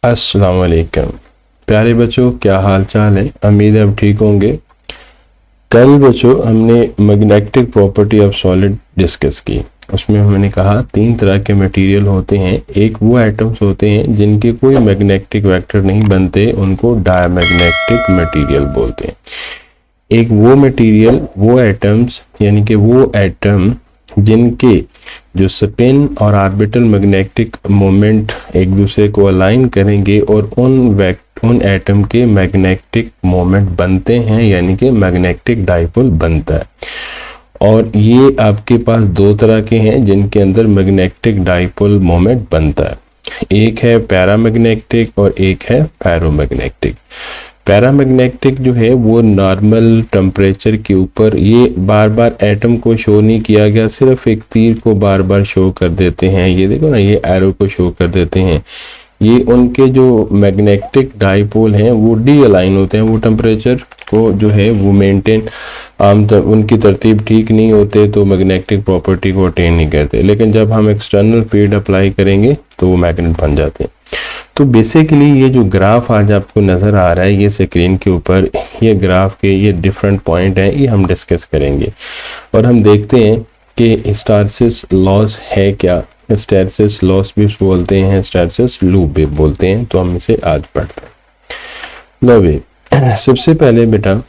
अस्सलाम वालेकुम प्यारे बच्चों, क्या हाल चाल है। उम्मीद है अब ठीक होंगे। कल बच्चों हमने magnetic property of solid discuss की। उसमें हमने कहा तीन तरह के मटेरियल होते हैं। एक वो एटम्स होते हैं जिनके कोई मैग्नेटिक वेक्टर नहीं बनते, उनको डायमैग्नेटिक मटेरियल बोलते हैं। एक वो मटेरियल, वो एटम्स यानी कि वो एटम जिनके जो स्पिन और ऑर्बिटल मैग्नेटिक मोमेंट एक दूसरे को अलाइन करेंगे और उन एटम के मैग्नेटिक मोमेंट बनते हैं, यानी कि मैग्नेटिक डाइपोल बनता है। और ये आपके पास दो तरह के हैं जिनके अंदर मैग्नेटिक डाइपोल मोमेंट बनता है। एक है पैरामैग्नेटिक और एक है फेरोमैग्नेटिक। पैरामैग्नेटिक जो है वो नॉर्मल टेम्परेचर के ऊपर, ये बार बार एटम को शो नहीं किया गया, सिर्फ एक तीर को बार बार शो कर देते हैं। ये देखो ना, ये एरो को शो कर देते हैं। ये उनके जो मैग्नेटिक डाइपोल हैं वो डी अलाइन होते हैं, वो टेम्परेचर को जो है वो मेंटेन, उनकी तरतीब ठीक नहीं होते तो मैग्नेटिक प्रॉपर्टी को अटेन नहीं करते। लेकिन जब हम एक्सटर्नल फील्ड अप्लाई करेंगे तो वो मैग्नेट बन जाते हैं। तो बेसिकली ये जो ग्राफ आज आपको नज़र आ रहा है ये स्क्रीन के ऊपर, ये ग्राफ के ये डिफरेंट पॉइंट हैं, ये हम डिस्कस करेंगे और हम देखते हैं कि हिस्टैरिसीस लॉस है क्या। हिस्टैरिसीस लॉस भी बोलते हैं, हिस्टैरिसीस लूप भी बोलते हैं। तो हम इसे आज पढ़ते हैं। लो बे, सबसे पहले बेटा,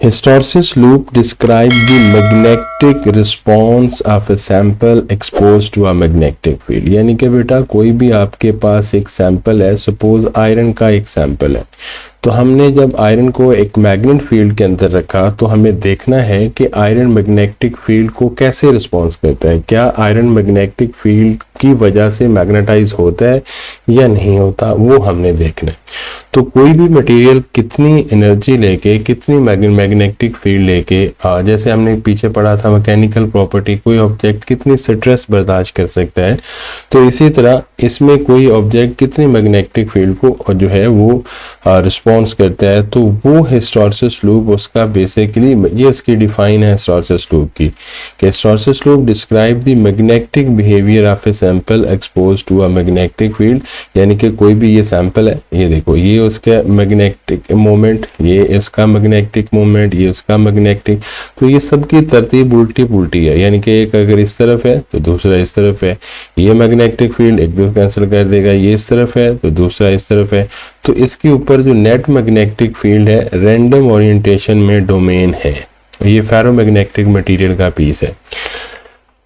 hysteresis loop describe the magnetic response of a sample exposed to a magnetic field। यानी कि बेटा कोई भी आपके पास एक सैंपल है, सपोज आयरन का एक सैंपल है, तो हमने जब आयरन को एक मैग्नेट फील्ड के अंदर रखा तो हमें देखना है कि आयरन मैग्नेटिक फील्ड को कैसे रिस्पॉन्स करता है। क्या आयरन मैग्नेटिक फील्ड की वजह से मैग्नेटाइज होता है या नहीं होता, वो हमने देखना है। तो कोई भी मटेरियल कितनी एनर्जी लेके, कितनी मैग्नेटिक फील्ड लेके, जैसे हमने पीछे पढ़ा था मैकेनिकल प्रॉपर्टी, कोई ऑब्जेक्ट कितनी स्ट्रेस बर्दाश्त कर सकता है, तो इसी तरह इसमें कोई ऑब्जेक्ट कितनी मैग्नेटिक फील्ड को जो है वो रिस्पॉन्स करता है। तो वो हिस्टैरिसीस लूप उसका बेसिकली ये उसकी डिफाइन है हिस्टैरिसीस लूप की, कि hysteresis loop describe the magnetic behaviour of a sample expose to a magnetic field. यानी कि कोई भी ये सैंपल है, ये देखो, ये उसका मैग्नेटिक मोमेंट, ये इसका मैग्नेटिक मोमेंट, ये उसका मैग्नेटिक, तो ये सबकी तरतीब उल्टी पुल्टी है। यानी कि एक अगर इस तरफ है तो दूसरा इस तरफ है, ये मैग्नेटिक फील्ड एक दूसरे कैंसिल कर देगा, ये इस तरफ है तो दूसरा इस तरफ है। तो इसके ऊपर जो नेट मैग्नेटिक फील्ड है रैंडम ओरिएंटेशन में डोमेन है। ये फेरोमैग्नेटिक मटेरियल का पीस है।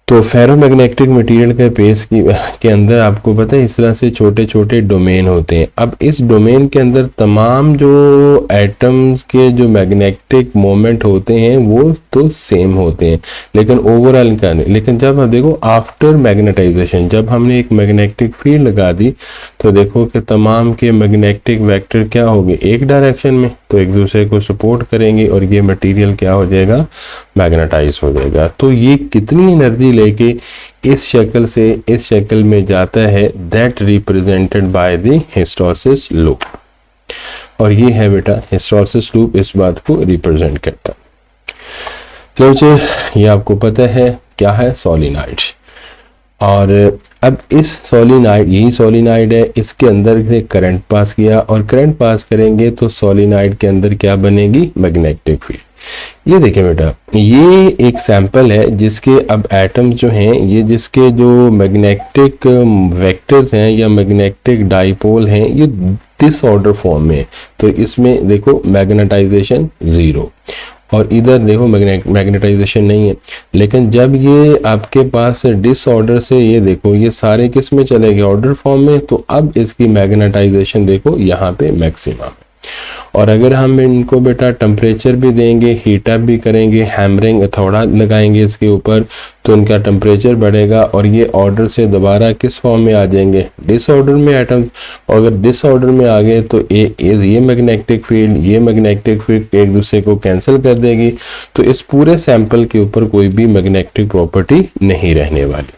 तो फेरोमैग्नेटिक मटेरियल के पेस के अंदर आपको पता है इस तरह से छोटे छोटे डोमेन होते हैं। अब इस डोमेन के अंदर तमाम जो एटम्स के जो मैग्नेटिक मोमेंट होते हैं वो तो सेम होते हैं, लेकिन ओवरऑल इनका नहीं। लेकिन जब आप देखो आफ्टर मैग्नेटाइजेशन, जब हमने एक मैग्नेटिक फील्ड लगा दी तो देखो कि तमाम के मैग्नेटिक वेक्टर क्या हो गए, एक डायरेक्शन में, तो एक दूसरे को सपोर्ट करेंगे और ये मटेरियल क्या हो जाएगा, मैग्नेटाइज हो जाएगा। तो ये कितनी एनर्जी लेके इस शक्ल से इस शक्ल में जाता है, that represented by the hysteresis loop. और ये है बेटा हिस्टैरिसीस लूप, इस बात को रिप्रेजेंट करता है। चलो, ये आपको पता है क्या है, सोलिनॉइड। और अब इस सोलिनॉइड, यही सोलिनॉइड है, इसके अंदर से करंट पास किया और करंट पास करेंगे तो सोलिनॉइड के अंदर क्या बनेगी, मैग्नेटिक फील्ड। ये देखिए बेटा, ये एक सैंपल है जिसके अब एटम्स जो हैं, ये जिसके जो मैग्नेटिक वेक्टर्स हैं या मैग्नेटिक डाइपोल हैं, ये डिसऑर्डर फॉर्म में। तो इसमें देखो मैग्नेटाइजेशन जीरो और इधर देखो मैग्नेटाइजेशन नहीं है। लेकिन जब ये आपके पास डिसऑर्डर से, ये देखो ये सारे किस में चले गए, ऑर्डर फॉर्म में, तो अब इसकी मैग्नेटाइजेशन देखो यहाँ पे मैक्सिमम। और अगर हम इनको बेटा टेम्परेचर भी देंगे, हीट अप भी करेंगे, हैमरिंग थोड़ा लगाएंगे इसके ऊपर, तो इनका टेम्परेचर बढ़ेगा और ये ऑर्डर से दोबारा किस फॉर्म में आ जाएंगे, डिसऑर्डर में एटम्स। और अगर डिसऑर्डर में आ गए तो ये मैग्नेटिक फील्ड, ये मैग्नेटिक फील्ड एक दूसरे को कैंसिल कर देगी। तो इस पूरे सैंपल के ऊपर कोई भी मैग्नेटिक प्रॉपर्टी नहीं रहने वाली।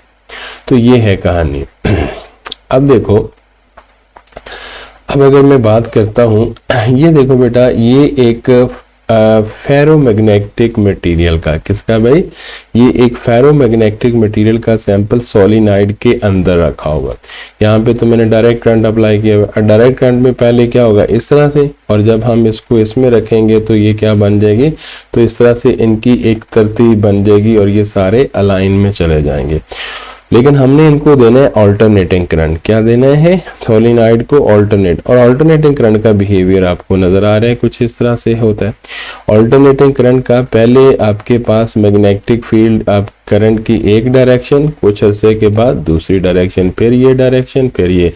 तो ये है कहानी। अब देखो, अब अगर मैं बात करता हूँ, ये देखो बेटा, ये एक फेरोमैग्नेटिक मटेरियल का। किसका भाई? ये एक फेरोमैग्नेटिक मटेरियल का सैंपल सोलिनॉइड के अंदर रखा होगा। यहाँ पे तो मैंने डायरेक्ट करंट अप्लाई किया हुआ। डायरेक्ट करंट में पहले क्या होगा, इस तरह से, और जब हम इसको इसमें रखेंगे तो ये क्या बन जाएगी, तो इस तरह से इनकी एक तरतीब बन जाएगी और ये सारे अलाइन में चले जाएंगे। लेकिन हमने इनको देना है ऑल्टरनेटिंग करंट। क्या देना है? सोलिनॉइड को ऑल्टरनेट। और ऑल्टरनेटिंग करंट का बिहेवियर आपको नजर आ रहा है, कुछ इस तरह से होता है। ऑल्टरनेटिंग करंट का पहले आपके पास मैग्नेटिक फील्ड, आप करंट की एक डायरेक्शन, कुछ अरसे के बाद दूसरी डायरेक्शन, फिर ये डायरेक्शन, फिर ये।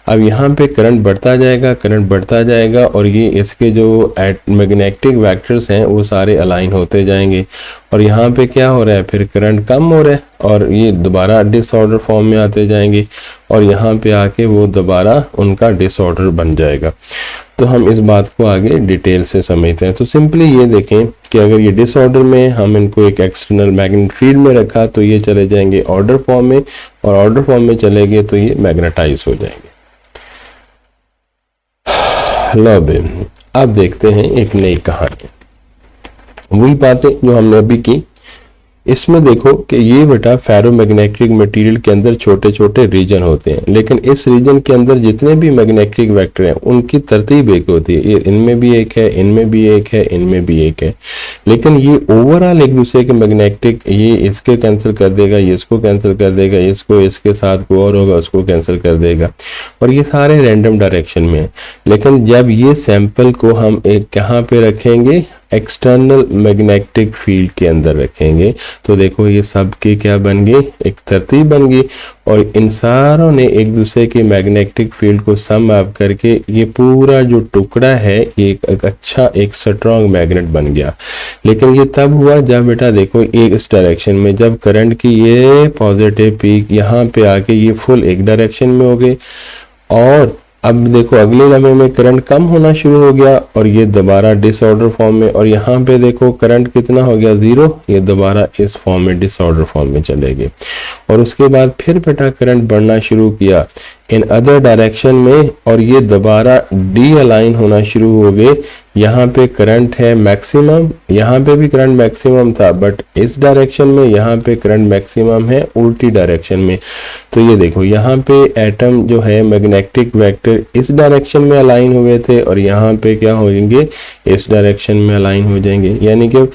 अब यहाँ पे करंट बढ़ता जाएगा, करंट बढ़ता जाएगा और ये इसके जो मैग्नेटिक वेक्टर्स हैं वो सारे अलाइन होते जाएंगे। और यहाँ पे क्या हो रहा है, फिर करंट कम हो रहा है और ये दोबारा डिसऑर्डर फॉर्म में आते जाएंगे और यहाँ पे आके वो दोबारा उनका डिसऑर्डर बन जाएगा। तो हम इस बात को आगे डिटेल से समझते हैं। तो सिंपली ये देखें कि अगर ये डिसऑर्डर में हम इनको एक एक्सटर्नल मैग्नेट फील्ड में रखा तो ये चले जाएंगे ऑर्डर फॉर्म में, और ऑर्डर फॉर्म में चले गए तो ये मैग्नेटाइज हो जाएंगे। लो बे, अब देखते हैं एक नई कहानी। वही बातें जो हमने अभी की, इसमें देखो कि ये बेटा फेरोमैग्नेटिक मटेरियल के अंदर छोटे छोटे रीजन होते हैं, लेकिन इस रीजन के अंदर जितने भी मैग्नेटिक वेक्टर हैं उनकी तरतीब एक होती है। ये इनमें भी एक है, इनमें भी एक है, इनमें भी एक है, लेकिन ये ओवरऑल एक दूसरे के मैग्नेटिक, ये इसके कैंसिल कर देगा, ये इसको कैंसिल कर देगा, इसको इसके साथ को और होगा उसको कैंसिल कर देगा, और ये सारे रैंडम डायरेक्शन में है। लेकिन जब ये सैंपल को हम एक कहाँ पे रखेंगे, एक्सटर्नल मैग्नेटिक फील्ड के अंदर रखेंगे, तो देखो ये सब के क्या बन गए, एक तरतीब बन गई, और इन सारों ने एक दूसरे के मैग्नेटिक फील्ड को सम अप करके ये पूरा जो टुकड़ा है ये एक अच्छा एक स्ट्रॉन्ग मैग्नेट बन गया। लेकिन ये तब हुआ जब बेटा देखो एक इस डायरेक्शन में, जब करंट की ये पॉजिटिव पीक यहाँ पे आके ये फुल एक डायरेक्शन में हो गए, और अब देखो अगले लम्हे में करंट कम होना शुरू हो गया और ये दोबारा डिसऑर्डर फॉर्म में, और यहाँ पे देखो करंट कितना हो गया, 0, ये दोबारा इस फॉर्म में डिसऑर्डर फॉर्म में चले गए। और उसके बाद फिर बेटा करंट बढ़ना शुरू किया इन अदर डायरेक्शन में, और ये दोबारा डी अलाइन होना शुरू हो गए। यहाँ पे करंट है मैक्सिमम, यहाँ पे भी करंट मैक्सिमम था, बट इस डायरेक्शन में यहाँ पे करंट मैक्सिमम है उल्टी डायरेक्शन में। तो ये देखो यहाँ पे एटम जो है मैग्नेटिक वेक्टर इस डायरेक्शन में अलाइन हुए थे और यहाँ पे क्या होंगे, इस डायरेक्शन में अलाइन हो जाएंगे। यानी कि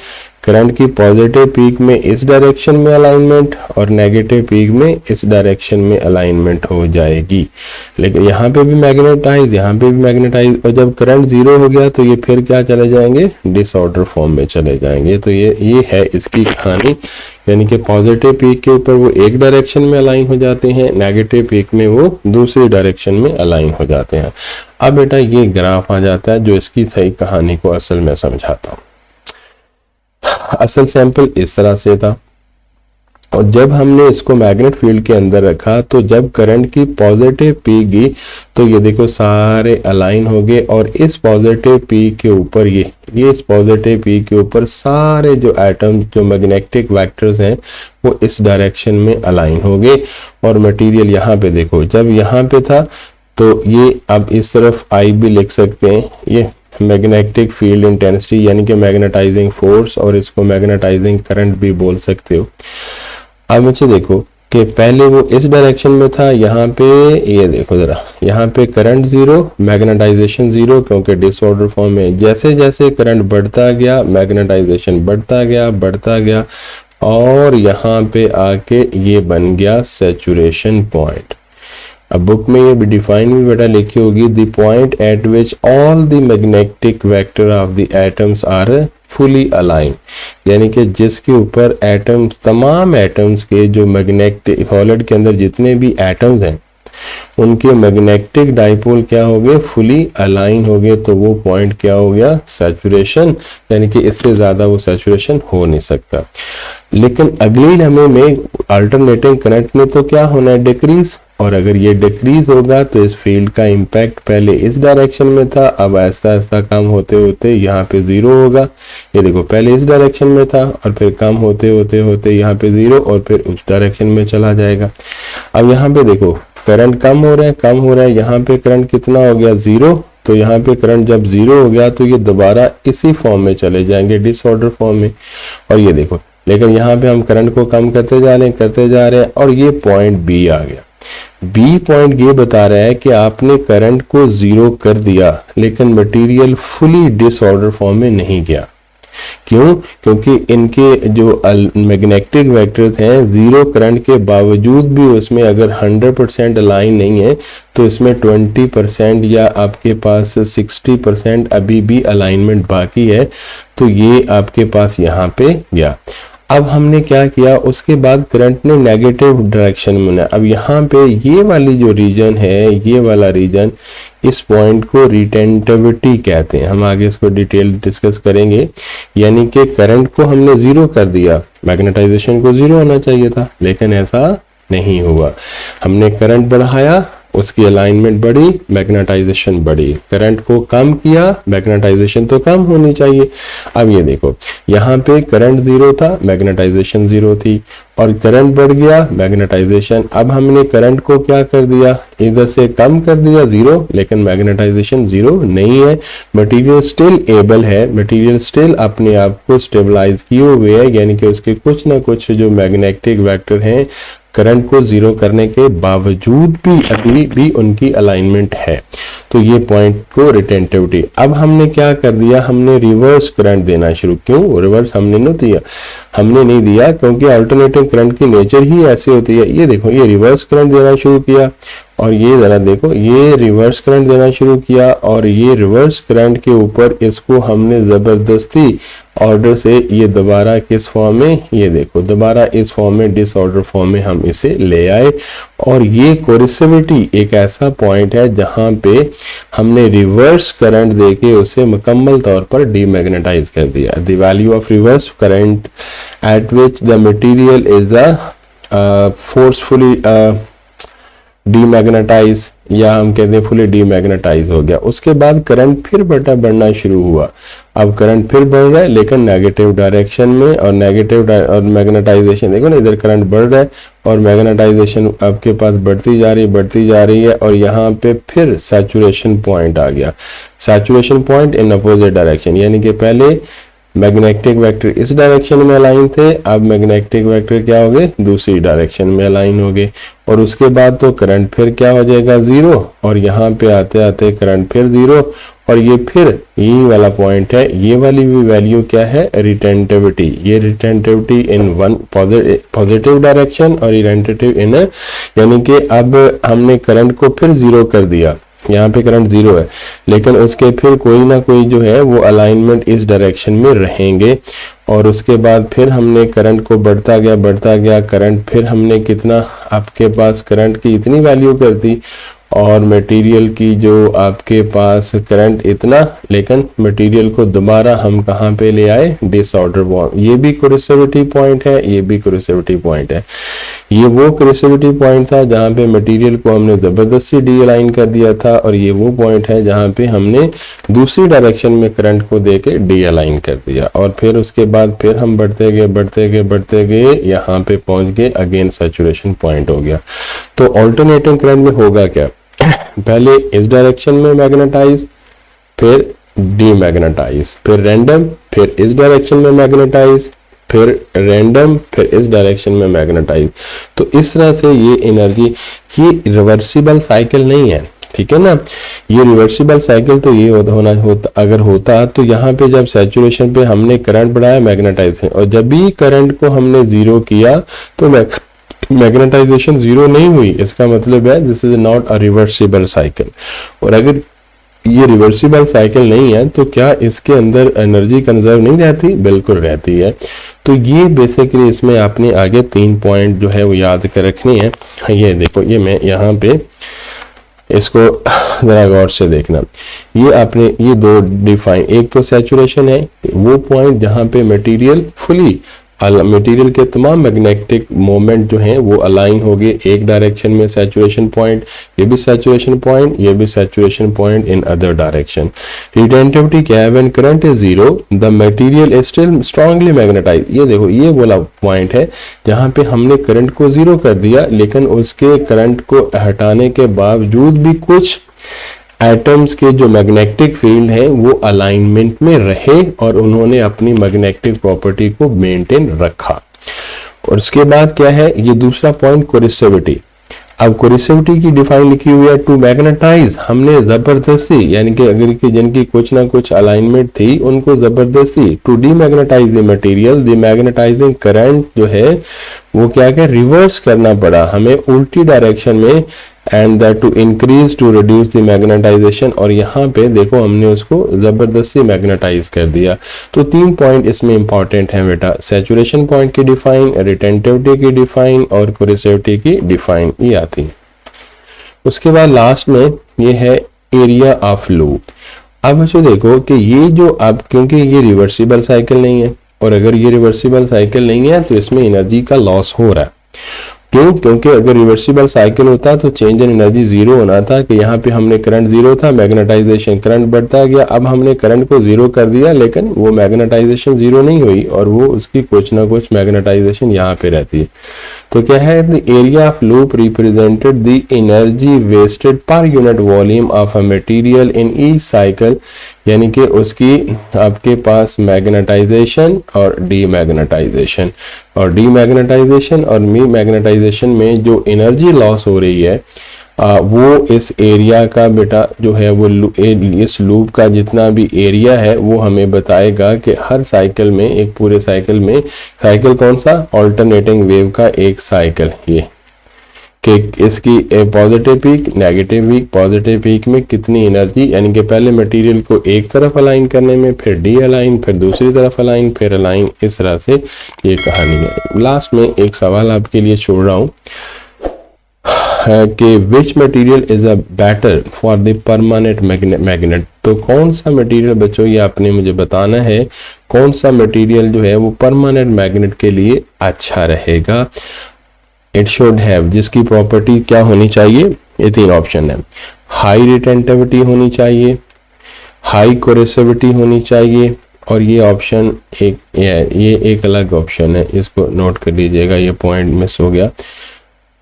करंट की पॉजिटिव पीक में इस डायरेक्शन में अलाइनमेंट और नेगेटिव पीक में इस डायरेक्शन में अलाइनमेंट हो जाएगी। लेकिन यहाँ पे भी मैग्नेटाइज, यहाँ पे भी मैग्नेटाइज, और जब करंट 0 हो गया तो ये फिर क्या चले जाएंगे, डिसऑर्डर फॉर्म में चले जाएंगे। तो ये है इसकी कहानी। यानी कि पॉजिटिव पीक के ऊपर वो एक डायरेक्शन में अलाइन हो जाते हैं, नेगेटिव पीक में वो दूसरी डायरेक्शन में अलाइन हो जाते हैं। अब बेटा ये ग्राफ आ जाता है जो इसकी सही कहानी को असल में समझाता हूँ। असल सैंपल इस तरह से था, और जब हमने इसको मैग्नेट फील्ड के अंदर रखा तो जब करंट की पॉजिटिव पीक गई तो ये देखो सारे अलाइन हो गए, और इस पॉजिटिव पीक के ऊपर ये इस पॉजिटिव पीक के ऊपर सारे जो एटम्स जो मैग्नेटिक वेक्टर्स हैं वो इस डायरेक्शन में अलाइन हो गए। और मटेरियल यहाँ पे देखो, जब यहाँ पे था तो ये अब इस तरफ आई भी लिख सकते हैं, ये मैग्नेटिक फील्ड इंटेंसिटी यानी कि मैग्नेटाइजिंग फोर्स, और इसको मैग्नेटाइजिंग करंट भी बोल सकते हो। अब मुझे देखो कि पहले वो इस डायरेक्शन में था, यहाँ पे ये देखो जरा, यहाँ पे करंट 0, मैग्नेटाइजेशन 0, क्योंकि डिसऑर्डर फॉर्म में। जैसे जैसे करंट बढ़ता गया मैग्नेटाइजेशन बढ़ता गया, और यहाँ पे आके ये बन गया सैचुरेशन पॉइंट। अब बुक में ये भी डिफाइन भी बेटा लिखी होगी, the point at which all the magnetic vector of the atoms are fully align, यानी कि जिसके ऊपर एटम्स, तमाम एटम्स के जो मैग्नेटिक सॉलिड के अंदर जितने भी एटम्स हैं उनके मैग्नेटिक डाइपोल क्या हो गए, फुली अलाइन हो गए। तो वो पॉइंट क्या हो गया, सैचुरेशन, यानी कि इससे ज्यादा वो सैचुरेशन हो नहीं सकता। लेकिन अगली लम्हे में अल्टरनेटिंग करंट में तो क्या होना है, डिक्रीज, और अगर ये डिक्रीज होगा तो इस फील्ड का इम्पैक्ट पहले इस डायरेक्शन में था, अब आहिस्ता आहिस्ता कम होते होते यहाँ पे 0 होगा। ये देखो पहले इस डायरेक्शन में था और फिर कम होते होते यहाँ पे 0 और फिर उस डायरेक्शन में चला जाएगा। अब यहाँ पे देखो करंट कम हो रहा है, यहाँ पे करंट कितना हो गया, 0, तो यहाँ पे करंट जब जीरो हो गया तो ये दोबारा इसी फॉर्म में चले जाएंगे, डिसऑर्डर फॉर्म में। और ये देखो, लेकिन यहाँ पे हम करंट को कम करते जा रहे हैं और ये पॉइंट बी आ गया। बी पॉइंट ये बता रहा है कि आपने करंट को जीरो कर दिया लेकिन मटेरियल फुली डिसऑर्डर फॉर्म में नहीं गया। क्यों? क्योंकि इनके जो मैग्नेटिक वेक्टर्स हैं जीरो करंट के बावजूद भी उसमें अगर 100% अलाइन नहीं है तो इसमें 20% या आपके पास 60% अभी भी अलाइनमेंट बाकी है, तो ये आपके पास यहाँ पे गया। अब हमने क्या किया, उसके बाद करंट ने नेगेटिव डायरेक्शन में, अब यहाँ पे ये वाली जो रीजन है, ये वाला रीजन, इस पॉइंट को रिटेंटिविटी कहते हैं। हम आगे इसको डिटेल डिस्कस करेंगे। यानी कि करंट को हमने जीरो कर दिया, मैग्नेटाइजेशन को जीरो होना चाहिए था लेकिन ऐसा नहीं हुआ। हमने करंट बढ़ाया, उसकी अलाइनमेंट बढ़ी, मैग्नेटाइजेशन बढ़ी। करंट को कम किया, मैग्नेटाइजेशन तो कम होनी चाहिए। अब ये देखो, यहाँ पे करंट जीरो था, मैग्नेटाइजेशन जीरो थी, और करंट बढ़ गया, मैग्नेटाइजेशन। अब हमने करंट को क्या कर दिया, इधर से कम कर दिया जीरो, लेकिन मैग्नेटाइजेशन जीरो नहीं है। मटेरियल स्टिल एबल है, मटेरियल स्टिल अपने आप को स्टेबलाइज किए हुए है, यानी कि उसके कुछ ना कुछ जो मैग्नेटिक वेक्टर हैं करंट को जीरो करने के बावजूद भी अभी भी उनकी अलाइनमेंट है। तो ये पॉइंट को रिटेंटिविटी। अब हमने क्या कर दिया, हमने रिवर्स करंट देना शुरू। क्यों रिवर्स हमने नहीं दिया क्योंकि अल्टरनेटिंग करंट की नेचर ही ऐसी होती है। ये देखो, ये रिवर्स करंट देना शुरू किया और ये जरा देखो, ये रिवर्स करंट देना शुरू किया और ये रिवर्स करंट के ऊपर इसको हमने जबरदस्ती ऑर्डर से ये दोबारा किस फॉर्म में, ये देखो दोबारा इस फॉर्म में, डिसऑर्डर फॉर्म में हम इसे ले आए। और ये कोरिसिविटी एक ऐसा पॉइंट है जहां पे हमने रिवर्स करंट देके उसे मुकम्मल तौर पर डीमैग्नेटाइज कर दिया। The value of reverse current eight which the material is forcefully demagnetise, या हम कहते हैं फुली डीमैग्नेटाइज हो गया। उसके बाद करंट फिर बढ़ना शुरू हुआ। अब करंट फिर बढ़ रहा है लेकिन नेगेटिव डायरेक्शन में, और नेगेटिव और मैग्नेटाइजेशन देखो ना, इधर करंट बढ़ रहा है और मैग्नेटाइजेशन आपके पास बढ़ती जा रही है और यहाँ पे फिर सैचुरेशन पॉइंट आ गया। Saturation point in opposite direction, यानी कि पहले मैग्नेटिक वेक्टर इस डायरेक्शन में अलाइन थे, अब मैग्नेटिक वेक्टर क्या हो गए, दूसरी डायरेक्शन में अलाइन हो गए। और उसके बाद तो करंट फिर क्या हो जाएगा, जीरो, और यहाँ पे आते आते करंट फिर जीरो, और ये फिर यही वाला पॉइंट है। ये वाली भी वैल्यू क्या है, रिटेंटिविटी। ये retentivity in one positive direction और रिटेंटिव इन, यानी कि अब हमने करंट को फिर जीरो कर दिया। यहाँ पे करंट जीरो है लेकिन उसके फिर कोई ना कोई जो है वो अलाइनमेंट इस डायरेक्शन में रहेंगे। और उसके बाद फिर हमने करंट को बढ़ता गया करंट, फिर हमने कितना, आपके पास करंट की इतनी वैल्यू कर दी और मटेरियल की जो आपके पास करंट इतना, लेकिन मटेरियल को दोबारा हम कहाँ पे ले आए, डिसऑर्डर फॉर्म। ये भी कोरिसिविटी पॉइंट है, ये भी कोरिसिविटी पॉइंट है। ये वो कोरिसिविटी पॉइंट था जहाँ पे मटेरियल को हमने जबरदस्ती डी अलाइन कर दिया था, और ये वो पॉइंट है जहाँ पे हमने दूसरी डायरेक्शन में करंट को देके डी अलाइन कर दिया। और फिर उसके बाद फिर हम बढ़ते गए यहाँ पे पहुंच गए, अगेन सैचुरेशन पॉइंट हो गया। तो ऑल्टरनेटिंग करंट में होगा क्या, पहले इस डायरेक्शन में मैग्नेटाइज, फिर डीमैग्नेटाइज, फिर रैंडम, फिर इस डायरेक्शन में मैग्नेटाइज, फिर रैंडम, फिर इस डायरेक्शन में मैग्नेटाइज। तो इस तरह से ये एनर्जी की रिवर्सिबल साइकिल नहीं है, ठीक है ना। ये रिवर्सिबल साइकिल तो ये अगर होता तो यहाँ पे जब सैचुरेशन पे हमने करंट बढ़ाया, मैग्नेटाइजेशन, और जब भी करंट को हमने जीरो किया तो मैग्नेटाइजेशन जीरो नहीं हुई। इसका मतलब है this is not a reversible cycle. और अगर ये रिवर्सिबल साइकिल नहीं है तो क्या इसके अंदर एनर्जी कंजर्व नहीं रहती, बिल्कुल रहती है। तो ये बेसिकली इसमें आपने आगे 3 पॉइंट जो है वो याद कर रखने हैं। ये देखो, ये मैं यहाँ पे इसको जरा गौर से देखना। ये आपने ये दो डिफाइन, एक तो सैचुरेशन है, वो पॉइंट जहाँ पे मटेरियल के तमाम मैग्नेटिक मोमेंट जो हैं वो अलाइन हो गए एक डायरेक्शन में, सैचुरेशन पॉइंट, ये भी सैचुरेशन पॉइंट, ये भी saturation point in other direction. Retentivity क्या है, when current is zero the material is still strongly magnetize. ये देखो, ये वाला पॉइंट है जहां पे हमने करंट को जीरो कर दिया लेकिन उसके करंट को हटाने के बावजूद भी कुछ एटम्स के जो मैग्नेटिक फील्ड है वो अलाइनमेंट में रहे और उन्होंने अपनी मैग्नेटिक प्रॉपर्टी को मेंटेन रखा। और उसके बाद क्या है, ये दूसरा पॉइंट कोरिसिविटी। अब कोरिसिविटी की डिफाइन लिखी हुई है, टू मैग्नेटाइज, हमने जबरदस्ती यानी कि अगर कि जिनकी कुछ ना कुछ अलाइनमेंट थी उनको जबरदस्ती, to demagnetize the material, demagnetizing current जो है वो क्या क्या रिवर्स करना पड़ा हमें उल्टी डायरेक्शन में, and that to increase to reduce the magnetization, और यहाँ पे देखो हमने उसको जबरदस्ती मैग्नेटाइज कर दिया। तो 3 पॉइंट इसमें इंपॉर्टेंट हैं बेटा, सैचुरेशन पॉइंट की डिफाइन, रिटेंटिविटी की डिफाइन और कोरिसिविटी की डिफाइन, ये आती है। उसके बाद लास्ट में ये है एरिया ऑफ लूप। अब बच्चों देखो कि ये जो अब क्योंकि ये रिवर्सिबल साइकिल नहीं है, और अगर ये रिवर्सिबल साइकिल नहीं है तो इसमें एनर्जी का लॉस हो रहा है। क्यों? क्योंकि अगर रिवर्सिबल साइकिल होता तो चेंज इन एनर्जी जीरो होना था, कि यहाँ पे हमने करंट जीरो था, मैग्नेटाइजेशन करंट बढ़ता गया, अब हमने करंट को जीरो कर दिया लेकिन वो मैग्नेटाइजेशन जीरो नहीं हुई और वो उसकी कुछ ना कुछ मैग्नेटाइजेशन यहाँ पे रहती है। तो क्या है, the area of loop represented the energy wasted per unit volume of a material in each cycle, यानी कि उसकी आपके पास मैग्नेटाइजेशन और डीमैग्नेटाइजेशन, और डीमैग्नेटाइजेशन और मैग्नेटाइजेशन में जो एनर्जी लॉस हो रही है वो इस एरिया का बेटा जो है वो इस लूप का जितना भी एरिया है वो हमें बताएगा कि हर साइकिल में, एक पूरे साइकिल में, साइकिल कौन सा, ऑल्टरनेटिंग वेव का एक साइकिल, ये कि इसकी positive peak, negative peak, positive peak में कितनी एनर्जी, यानी कि पहले मटेरियल को एक तरफ अलाइन करने में, फिर डी अलाइन, फिर दूसरी तरफ अलाइन, फिर अलाइन, इस तरह से ये कहानी है। लास्ट में एक सवाल आपके लिए छोड़ रहा हूँ कि which material is a better for the permanent magnet. तो कौन सा मटेरियल बच्चों, ये आपने मुझे बताना है, कौन सा मटेरियल जो है वो परमानेंट मैग्नेट के लिए अच्छा रहेगा। इट शुड हैव, जिसकी प्रॉपर्टी क्या होनी चाहिए, ये 3 ऑप्शन है, हाई रिटेंटिविटी होनी चाहिए, हाई कोरिसिविटी होनी चाहिए, और ये ऑप्शन ये एक अलग ऑप्शन है, इसको नोट कर लीजिएगा, ये पॉइंट मिस हो गया।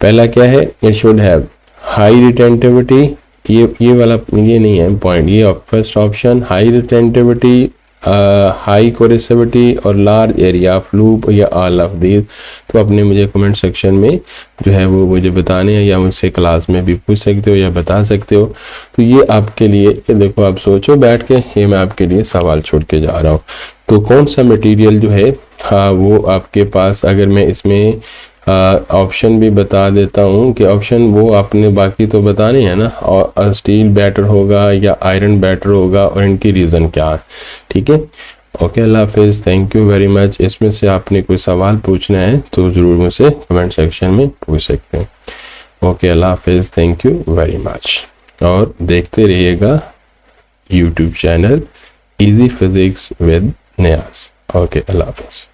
पहला क्या है, it should have high retentivity, ये वाला ये नहीं है पॉइंट, ये first option, high retentivity, high coercivity और लार्ज एरिया ऑफ लूप, या ऑल ऑफ दीज। तो अपने मुझे कमेंट सेक्शन में जो है वो मुझे बताने हैं, या मुझसे क्लास में भी पूछ सकते हो या बता सकते हो। तो ये आपके लिए, ये देखो आप सोचो बैठ के, ये मैं आपके लिए सवाल छोड़ के जा रहा हूँ। तो कौन सा मटेरियल जो है वो आपके पास, अगर मैं इसमें ऑप्शन भी बता देता हूँ कि ऑप्शन वो आपने बाकी तो बताने हैं ना, और स्टील बेटर होगा या आयरन बेटर होगा और इनकी रीज़न क्या है, ठीक है। ओके, अल्लाह हाफिज़, थैंक यू वेरी मच। इसमें से आपने कोई सवाल पूछना है तो ज़रूर मुझसे कमेंट सेक्शन में पूछ सकते हैं। ओके, अल्लाह हाफिज़, थैंक यू वेरी मच, और देखते रहिएगा YouTube channel easy physics with Niyaz. Okay, अल्लाह हाफिज़।